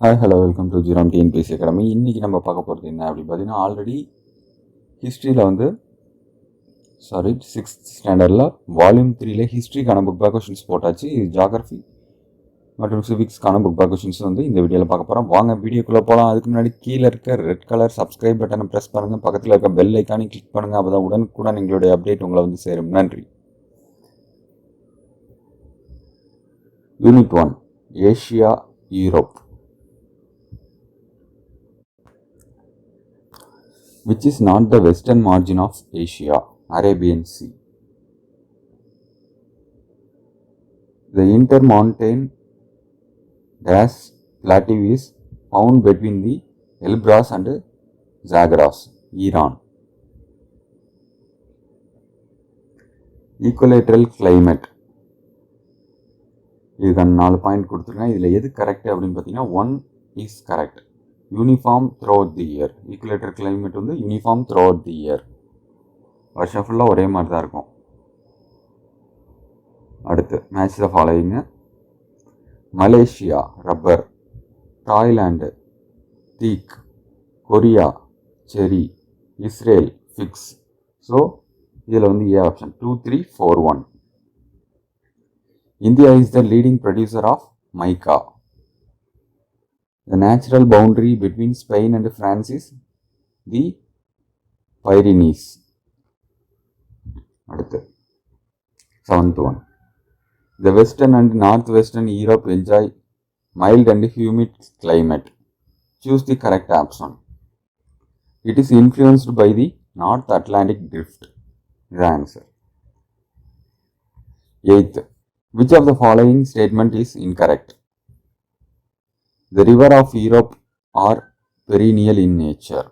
Hi hello welcome to Jerome TNPSC academy. இன்றைக்கி நம்ம பார்க்க போகிறது என்ன அப்படின்னு பார்த்தீங்கன்னா, ஆல்ரெடி ஹிஸ்ட்ரியில் சிக்ஸ்த் ஸ்டாண்டர்டில் வால்யூம் 3ல ஹிஸ்ட்ரிக்கான புக் பேக் கொஷின்ஸ் போட்டாச்சு. ஜியாகிரஃபி மற்றும் சிவிக்ஸ்க்கான புக் பேக் கொஷின்ஸ் இந்த வீடியோவில் பார்க்க போகிறோம். வாங்க வீடியோக்குள்ளே போகலாம். அதுக்கு முன்னாடி கீழே இருக்க ரெட் கலர் சப்ஸ்கிரைப் பட்டனை ப்ரெஸ் பண்ணுங்கள், பக்கத்தில் இருக்க பெல் ஐக்கானே கிளிக் பண்ணுங்கள். அப்போ தான் உடனுக்குடன் எங்களுடைய அப்டேட் உங்களை சேரும். நன்றி. Unit 1 Asia Europe. Which is not the western margin of Asia, Arabian Sea. The intermontane dash plateau is found between the Elbrus and Zagros, Iran. Equilateral climate. இதுக்கான 4 பாயிண்ட் கொடுத்துருக்கேன். இதில் எது கரெக்ட் அப்படின்னு பார்த்தீங்கன்னா 1 is correct. Uniform throughout the year. Equator climate uniform throughout the year. வருஷம் ஃபுல்லாக ஒரே மாதிரி தான் இருக்கும். அடுத்து match the following. Malaysia rubber, Thailand teak, Korea cherry, Israel figs. So இதில் A option 2, 3, 4, 1. India is the leading producer of mica. The natural boundary between Spain and France is the Pyrenees. அடுத்து 7th one. The western and northwestern Europe enjoy mild and humid climate. Choose the correct option. It is influenced by the North Atlantic Drift. The answer. 8th. Which of the following statement is incorrect? The river of Europe are perennial in nature.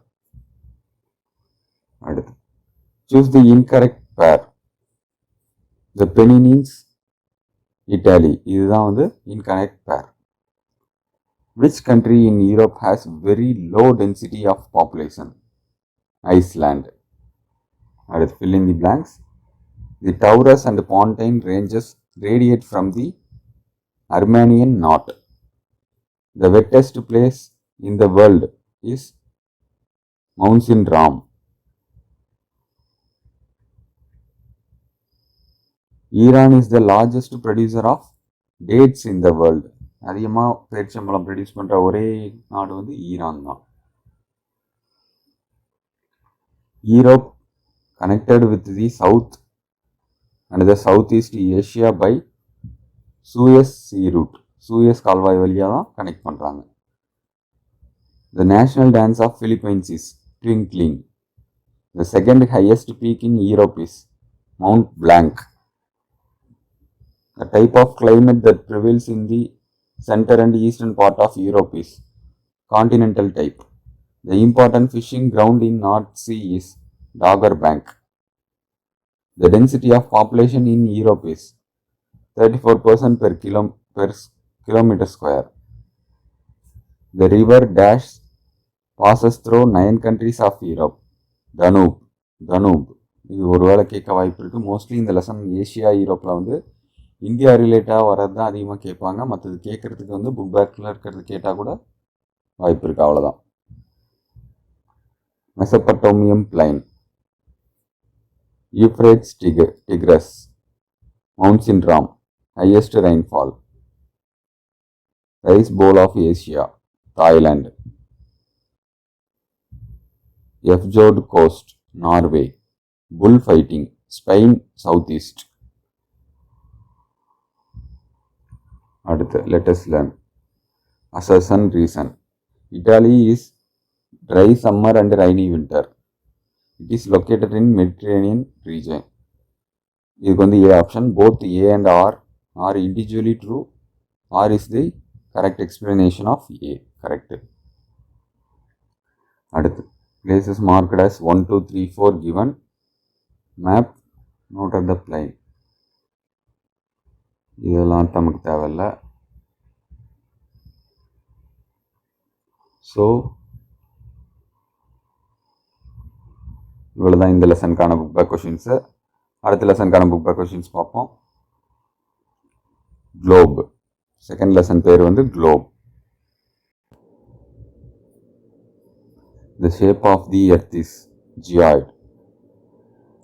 Choose the incorrect pair. The Pennines, Italy. This is incorrect pair. Which country in Europe has very low density of population? Iceland. Fill in the blanks. The Taurus and Pontine ranges radiate from the Armenian Knot. The wettest place in the world is Mountain-Ram. Iran is the largest producer of dates in the world. அதிகமாக பேரிச்சம்பழம் produce பண்ணுற ஒரே நாடு Iran தான். Europe connected with the south and the southeast Asia by Suez Sea route. Suez கால்வாய் வழியாக தான் connect பண்ணுறாங்க. The national dance of Philippines is twinkling. The second highest peak in Europe is mount Blanc. The type of climate that prevails in the centre and eastern part of Europe is continental type. The important fishing ground in north sea is Dogger bank. The density of population in Europe is 34% per kilometer square. The river dash passes through 9 countries of Europe. Danube. இது ஒருவேளை கேட்க வாய்ப்பு இருக்குது. Mostly இந்த lesson Asia யூரோப்பில் India ரிலேட்டாக வர்றது தான் அதிகமாக கேட்பாங்க. மற்றது கேட்குறதுக்கு புக் பேக்கில் இருக்கிறது கேட்டால் கூட வாய்ப்பு இருக்குது. அவ்வளோதான். Mesopotamian plain, Euphrates, Tigris, Mountain-Ram, highest rainfall. Rice bowl of Asia, Thailand. Fjord coast, Norway. Bullfighting, Spain, southeast. Let us learn. Assertion reason. Italy is dry summer and rainy winter. It is located in Mediterranean region. இதுக்கு A option. Both A and R are individually true. R is the correct explanation of A. Correct. அடுத்து places marked as 1, 2, 3, 4 given. Map. Noted the plane. இதெல்லாம் நமக்கு தேவையில்லை. So இவ்வளோதான் இந்த லெசனுக்கான book back questions. அடுத்த லெசனுக்கான book back questions பார்ப்போம். Globe. Second lesson பேர் globe. The shape of the earth is geoid.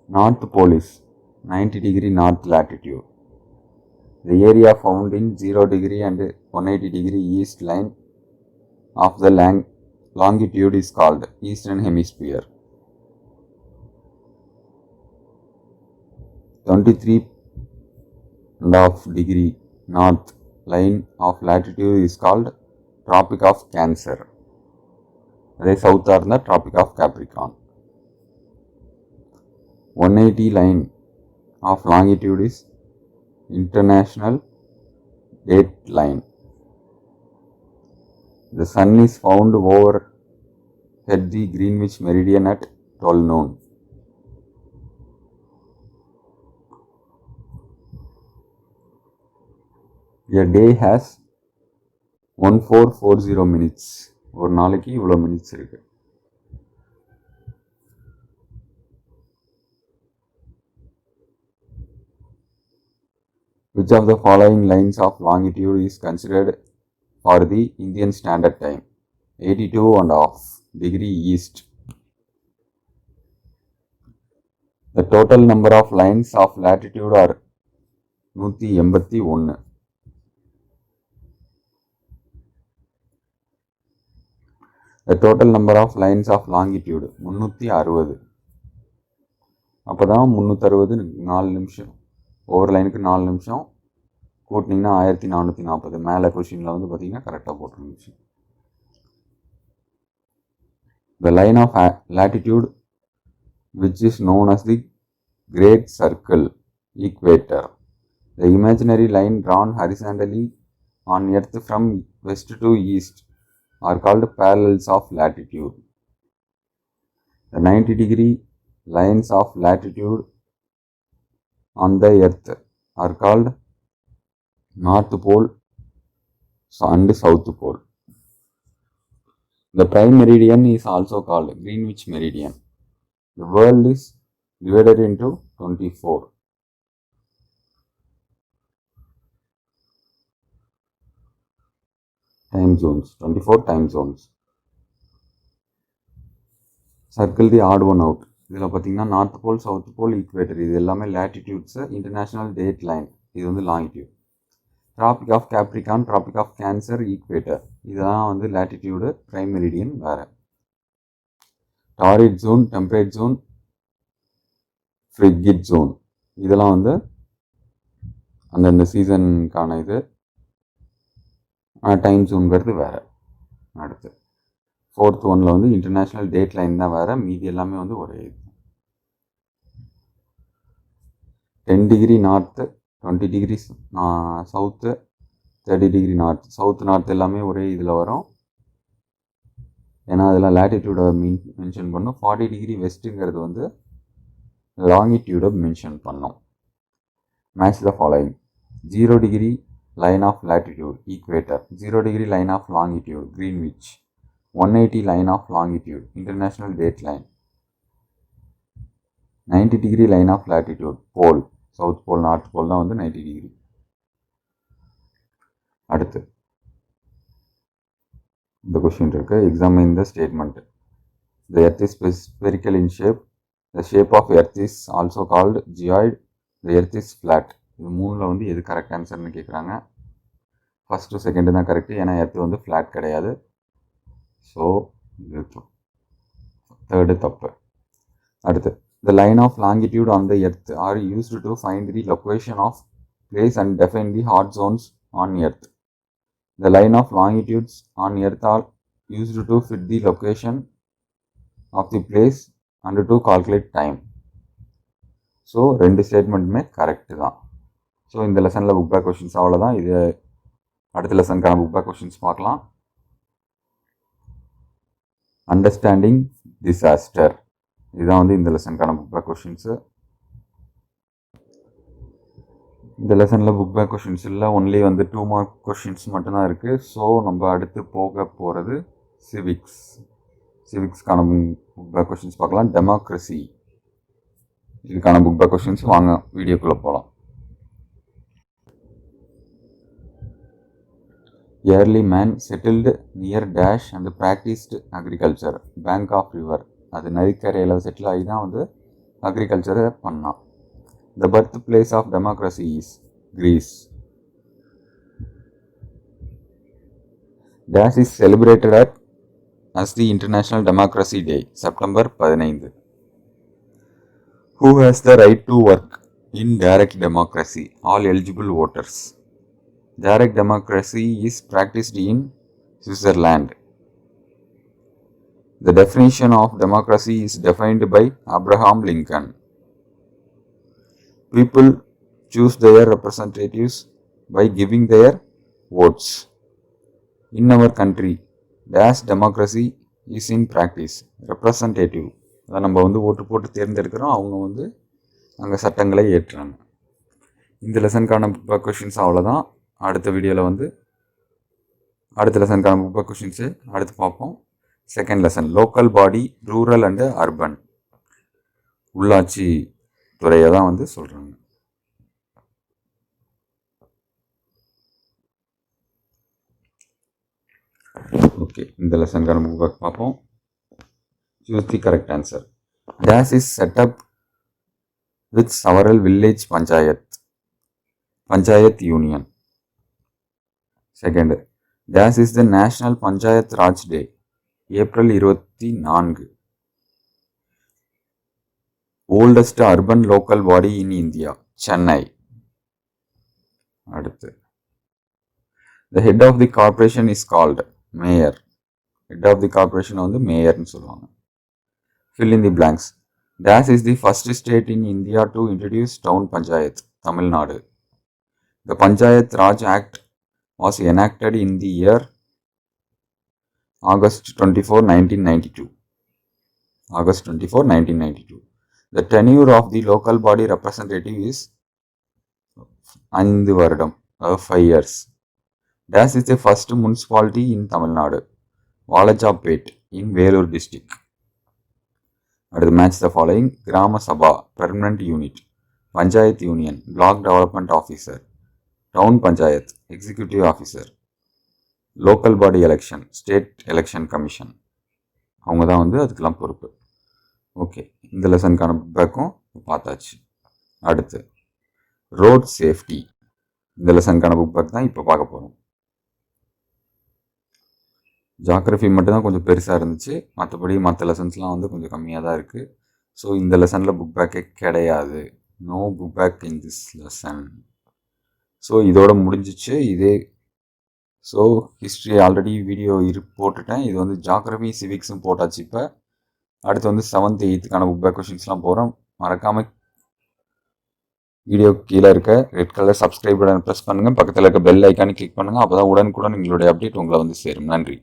North pole is 90 degree north latitude. The area found in 0 degree and 180 degree east line of the longitude is called Eastern Hemisphere. 23.5 degree north line of latitude is called Tropic of Cancer. அதே சவுத்தாக இருந்தால் Tropic of Capricorn. 180 line of longitude is International Date Line. The sun is found overhead the Greenwich meridian at 12 noon. A day has 1440 minutes. ஒரு நாளைக்கு இவ்வளோ minutes இருக்கு. Which of the following lines of longitude is considered for the Indian Standard Time? 82.5 degree east. The total number of lines of latitude are 181. The total number of lines of longitude 360. அப்போ தான் 360 4 நிமிஷம், ஒவ்வொரு லைனுக்கு 4 நிமிஷம் கூட்டினீங்கன்னா 1440. மேலே கொஷினில் வந்து பார்த்தீங்கன்னா கரெக்டாக போட்டுருந்துச்சு. The line of latitude which is known as the Great Circle Equator. The imaginary line drawn horizontally on Earth from west to east are called parallels of latitude. The 90 degree lines of latitude on the Earth are called North Pole and South Pole. The prime meridian is also called Greenwich meridian. The world is divided into 24. Time zones, 24 time zones. Circle the odd one out. இதில் பார்த்தீங்கன்னா north pole, south pole, equator இது எல்லாமே latitudes. International date line இது வந்து longitude. Tropic of Capricorn, Tropic of Cancer, equator இதெல்லாம் வந்து latitude. Prime meridian வேறு. Torrid zone, temperate zone, frigid zone இதெல்லாம் வந்து அந்தந்த சீசனுக்கான இது. டைம் ஜோனுங்கிறது வேறு. அடுத்து 4th ஒன்னில் வந்து இன்டர்நேஷ்னல் டேட் லைன் தான் வேறு, மீதி எல்லாமே வந்து ஒரே இது. 10 degree north, 20 degree south, 30 degree north. South north எல்லாமே ஒரே இதில் வரும், ஏன்னா அதெல்லாம் லேட்டிடியூடை மென்ஷன் பண்ணும். 40 டிகிரி வெஸ்ட்டுங்கிறது வந்து லாங்கிடியூடை மென்ஷன் பண்ணோம். Match the following. 0 degree line of latitude equator, 0 degree line of longitude Greenwich, 180 line of longitude International Date Line, 90 degree line of latitude pole, South Pole North Pole தான் வந்து 90 degree. அடுத்து இந்த question இருக்கு. Examine the statement. The earth is spherical in shape. The shape of earth is also called geoid. The earth is flat. இது மூணில் வந்து எது correct ஆன்சர்னு கேட்குறாங்க. ஃபஸ்ட்டு செகண்டு தான் கரெக்டு, ஏன்னா எர்த்து வந்து ஃப்ளாட் கிடையாது. ஸோ இது தேர்டு தப்பு. அடுத்து the line of longitude on the earth are used to find the location of place and define the hot zones on earth. The line of longitudes on earth are used to fit the location of the place and to calculate time. So ரெண்டு ஸ்டேட்மெண்ட்டுமே correct தான். So இந்த லெசனில் book back questions அவ்வளோதான். இது அடுத்த லெசனுக்கான book back questions பார்க்கலாம். Understanding disaster இதுதான் வந்து இந்த லெசனுக்கான புக் பேக் கொஷின்ஸு. இந்த லெசனில் புக் பேக் கொஷின்ஸ் இல்லை, ஒன்லி வந்து 2 மார்க் கொஷின்ஸ் மட்டும்தான் இருக்குது. ஸோ நம்ம அடுத்து போக போகிறது சிவிக்ஸ். சிவிக்ஸ்க்கான புக் பேக் கொஷின்ஸ் பார்க்கலாம். டெமோக்ரஸி இதுக்கான புக் பேக் கொஷின்ஸ். வாங்க வீடியோக்குள்ளே போகலாம். early man settled near dash and practiced agriculture. Bank of river. அது நதிக்கரையில் செட்டில் ஆகி தான் வந்து அக்ரிகல்ச்சரை பண்ணான். The birthplace of democracy is Greece. Dash is celebrated as the International Democracy Day, September 15. Who has the right to work in direct democracy? All eligible voters. Direct democracy is practiced in Switzerland. The definition of democracy is defined by Abraham Lincoln. People choose their representatives by giving their votes. In our country, dash democracy is in practice. Representative. அதை நம்ம வந்து ஓட்டு போட்டு தேர்ந்தெடுக்கிறோம், அவங்க வந்து அங்கே சட்டங்களை ஏற்றுறாங்க. இந்த லெசனுக்கான புக் பேக் கொஷின்ஸ் அவ்வளோதான். அடுத்த வீடியோவில் வந்து அடுத்த லெசனுக்கான புக் பேக் கொஷின்ஸு அடுத்து பார்ப்போம். Second lesson local body rural and urban, உள்ளாட்சி துறையை தான் வந்து சொல்கிறாங்க. ஓகே, இந்த லெசனுக்கான புக் பேக் பார்ப்போம். Choose the correct answer. Dash is set up with several village panchayat union. Second, Dash is the National Panchayat Raj Day, April 24. Oldest urban local body in India, Chennai. அடுத்து, the head of the corporation is called mayor. Head of the corporation வந்து மேயர்னு சொல்லுவாங்க. Fill in the blanks. Dash is the first state in India to introduce town panchayat, Tamil Nadu. The Panchayat Raj Act was enacted in the year August 24, 1992. August 24, 1992. The tenure of the local body representative is 5 வருடம், 5 years. Dash is the first municipality in Tamil Nadu, Valajapet in Velur district. அடுத்து match the following. Grama Sabha, permanent unit. Panchayat union, block development officer. Town panchayat, executive officer. Local body election, state election commission. அவங்க தான் வந்து அதுக்கெல்லாம் பொறுப்பு. Okay, இந்த லெசனுக்கான book பேக்கும் பார்த்தாச்சு. அடுத்து ரோட் சேஃப்டி, இந்த லெசனுக்கான புக் பேக் தான் இப்போ பார்க்க போகிறோம். ஜாகிரஃபி மட்டும்தான் கொஞ்சம் பெருசாக இருந்துச்சு, மற்றபடி மற்ற லெசன்ஸ்லாம் வந்து கொஞ்சம் கம்மியாக தான் இருக்குது. ஸோ இந்த லெசனில் புக் பேக்கே கிடையாது. No book back in this lesson. So இதோட முடிஞ்சிச்சு இதே. ஸோ ஹிஸ்ட்ரி ஆல்ரெடி வீடியோ போட்டுட்டேன். இது வந்து ஜாகிரஃபி சிவிக்ஸும் போட்டாச்சு. இப்போ அடுத்து வந்து 7th 8th புக் பேக் கொஷின்ஸ்லாம் போகிறோம். மறக்காமல் வீடியோ கீழே இருக்க red colour subscribe button press பண்ணுங்கள், பக்கத்தில் இருக்க பெல் ஐக்கானு கிளிக் பண்ணுங்கள். அப்போ தான் உடனுக்குடன் எங்களுடைய அப்டேட் உங்களை வந்து சேரும். நன்றி.